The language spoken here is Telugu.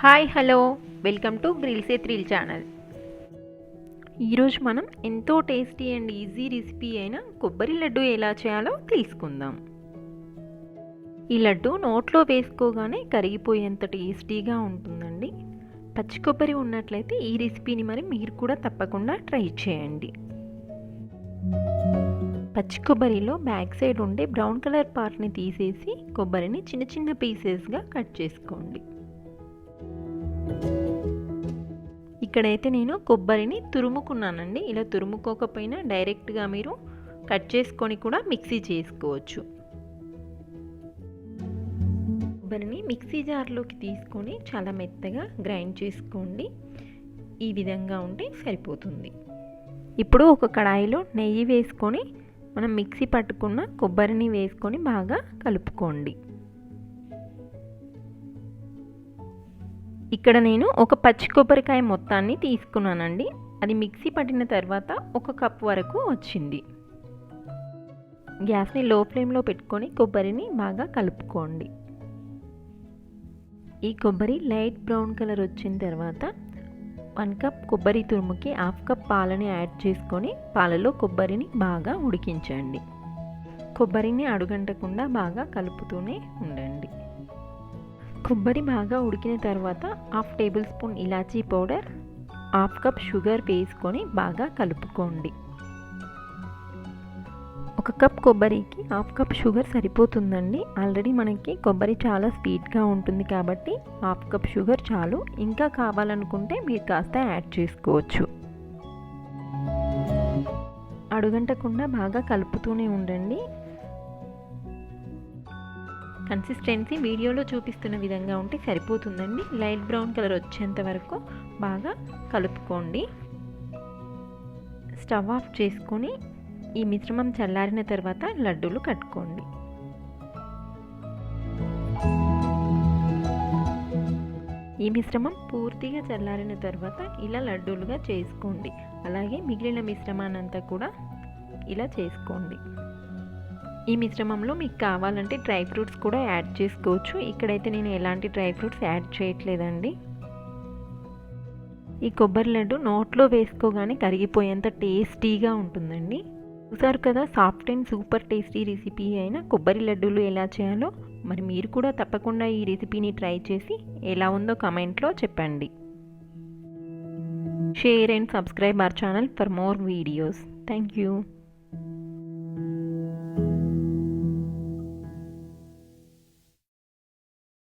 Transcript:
హాయ్ హలో వెల్కమ్ టు గ్రిల్సెథ్రిల్ ఛానల్. ఈరోజు మనం ఎంతో టేస్టీ అండ్ ఈజీ రెసిపీ అయిన కొబ్బరి లడ్డు ఎలా చేయాలో తెలుసుకుందాం. ఈ లడ్డు నోట్లో వేసుకోగానే కరిగిపోయేంత టేస్టీగా ఉంటుందండి. పచ్చి కొబ్బరి ఉన్నట్లయితే ఈ రెసిపీని మరి మీరు కూడా తప్పకుండా ట్రై చేయండి. పచ్చి కొబ్బరిలో బ్యాక్ సైడ్ ఉండే బ్రౌన్ కలర్ పార్ట్ని తీసేసి కొబ్బరిని చిన్న చిన్న పీసెస్గా కట్ చేసుకోండి. ఇక్కడైతే నేను కొబ్బరిని తురుముకున్నానండి. ఇలా తురుముకోకపోయినా డైరెక్ట్గా మీరు కట్ చేసుకొని కూడా మిక్సీ చేసుకోవచ్చు. కొబ్బరిని మిక్సీ జార్లోకి తీసుకొని చాలా మెత్తగా గ్రైండ్ చేసుకోండి. ఈ విధంగా ఉంటే సరిపోతుంది. ఇప్పుడు ఒక కడాయిలో నెయ్యి వేసుకొని మనం మిక్సీ పట్టుకున్న కొబ్బరిని వేసుకొని బాగా కలుపుకోండి. ఇక్కడ నేను ఒక పచ్చి కొబ్బరికాయ మొత్తాన్ని తీసుకున్నానండి. అది మిక్సీ పట్టిన తర్వాత 1 కప్ వరకు వచ్చింది. గ్యాస్ని లో ఫ్లేమ్లో పెట్టుకొని కొబ్బరిని బాగా కలుపుకోండి. ఈ కొబ్బరి లైట్ బ్రౌన్ కలర్ వచ్చిన తర్వాత 1 కప్ కొబ్బరి తురుముకి 1/2 కప్ పాలని యాడ్ చేసుకొని పాలలో కొబ్బరిని బాగా ఉడికించండి. కొబ్బరిని అడుగంటకుండా బాగా కలుపుతూనే ఉండండి. కొబ్బరి బాగా ఉడికిన తర్వాత 1/2 టేబుల్ స్పూన్ ఇలాచీ పౌడర్, 1/2 కప్ షుగర్ వేసుకొని బాగా కలుపుకోండి. 1 కప్ కొబ్బరికి 1/2 కప్ షుగర్ సరిపోతుందండి. ఆల్రెడీ మనకి కొబ్బరి చాలా స్వీట్గా ఉంటుంది కాబట్టి 1/2 కప్ షుగర్ చాలు. ఇంకా కావాలనుకుంటే మీరు కాస్త యాడ్ చేసుకోవచ్చు. అడుగంటకుండా బాగా కలుపుతూనే ఉండండి. కన్సిస్టెన్సీ వీడియోలో చూపిస్తున్న విధంగా ఉంటే సరిపోతుందండి. లైట్ బ్రౌన్ కలర్ వచ్చేంత వరకు బాగా కలుపుకోండి. స్టవ్ ఆఫ్ చేసుకొని ఈ మిశ్రమం చల్లారిన తర్వాత లడ్డూలు కట్టుకోండి. ఈ మిశ్రమం పూర్తిగా చల్లారిన తర్వాత ఇలా లడ్డూలుగా చేసుకోండి. అలాగే మిగిలిన మిశ్రమాన్నంతా కూడా ఇలా చేసుకోండి. ఈ మిశ్రమంలో మీకు కావాలంటే డ్రై ఫ్రూట్స్ కూడా యాడ్ చేసుకోవచ్చు. ఇక్కడైతే నేను ఎలాంటి డ్రై ఫ్రూట్స్ యాడ్ చేయట్లేదండి. ఈ కొబ్బరి లడ్డు నోట్లో వేసుకోగానే కరిగిపోయేంత టేస్టీగా ఉంటుందండి. చూసారు కదా, soft and super tasty recipe అయిన కొబ్బరి లడ్డూలు ఎలా చేయాలో. మరి మీరు కూడా తప్పకుండా ఈ రెసిపీని ట్రై చేసి ఎలా ఉందో కామెంట్లో చెప్పండి. Share and subscribe our channel for more videos. Thank you.